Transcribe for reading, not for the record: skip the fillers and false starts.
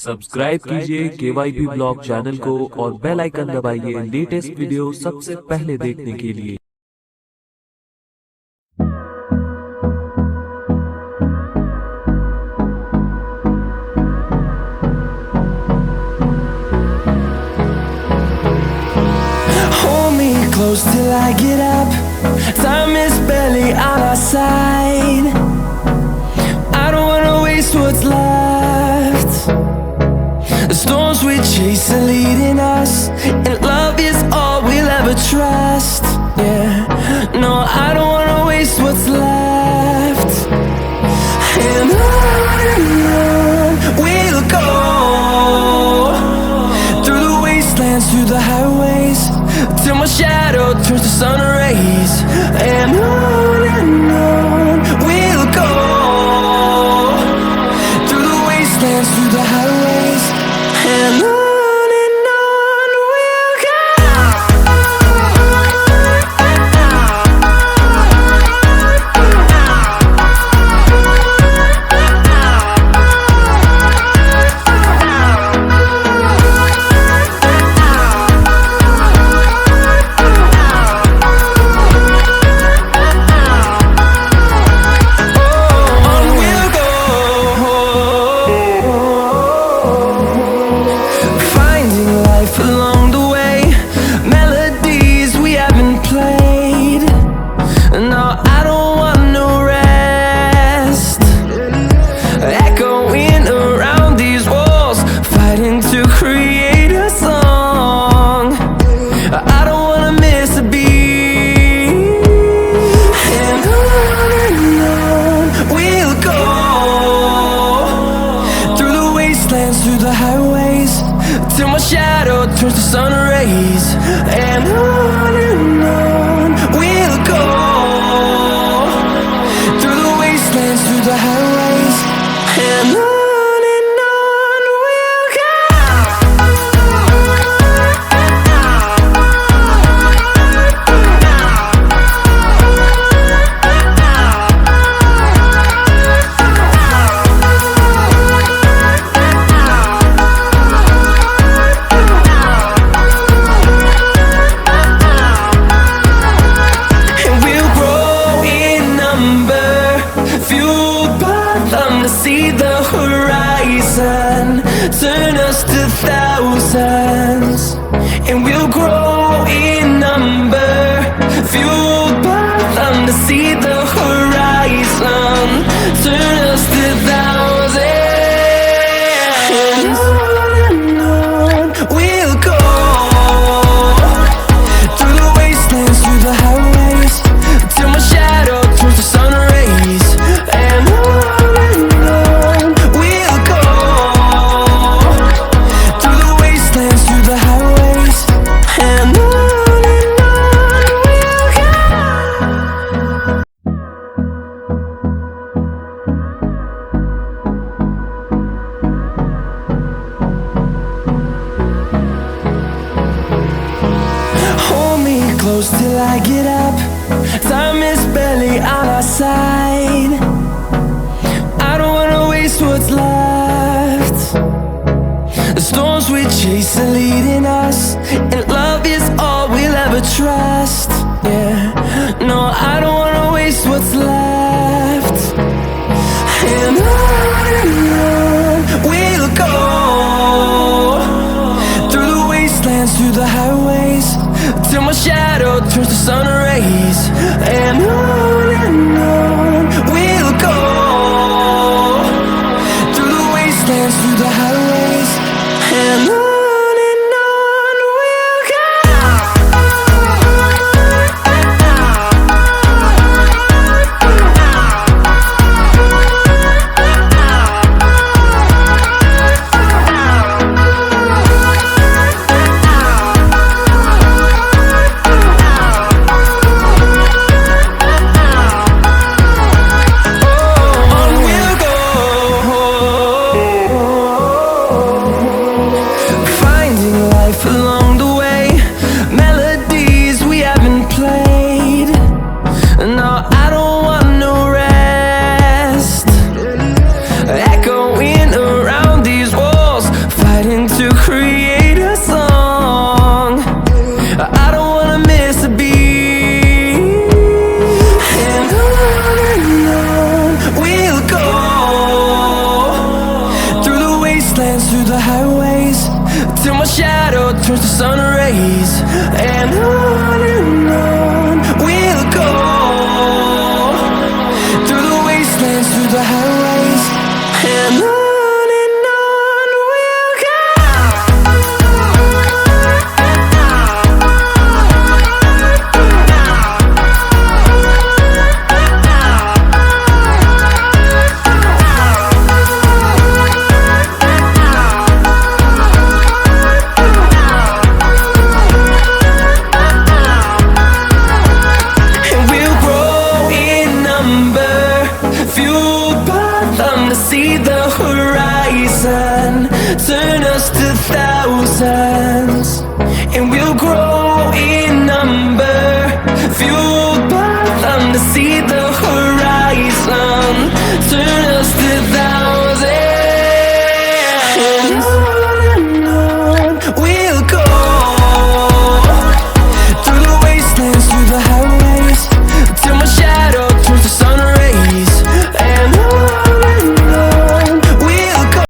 Subscribe कीजिए KYP blog channel को और बेल आइकन दबाइए लेटेस्ट वीडियो सबसे पहले देखने के लिए। Hold me close till I get up. Time is barely on our side. I don't wanna waste what's left. The storms we chase are leading us, and love is all we'll ever trust. Yeah, no, I don't wanna waste what's left. And on we'll go, through the wastelands, through the highways, till my shadow turns to sun rays. And on we'll go, through the wastelands, through the highways, and on we'll go. Along the way, melodies we haven't played. No, I don't want no rest. Echoing around these walls, fighting to create a song. I don't wanna miss a beat. And on we'll go, through the wastelands, through the highways, till my shadow turns to sun rays. And on we'll go, through the wastelands, through the highways, and on we'll go. To see the horizon turn us to thousands, and we'll grow in number, fueled by them. To see the horizon turn us to thousands, and on we'll go, through the wastelands, through the highways, till my shadow turns to sun rays. And close till I get up. Time is barely on our side. I don't wanna waste what's left. The storms we chase are leading us, and love is all we'll ever trust. Yeah, no, I don't wanna waste what's left. And on we'll go, through the wastelands, through the highways, till my shadow turns to sun rays. And on we'll go, through the wastelands, through the highways, and on. wastelands, through the highways, till my shadow turns to sun rays. And on we'll go, through the wastelands, through the highways, and on we'll go. See the horizon, turn us to thousands, and we'll grow in number, fuel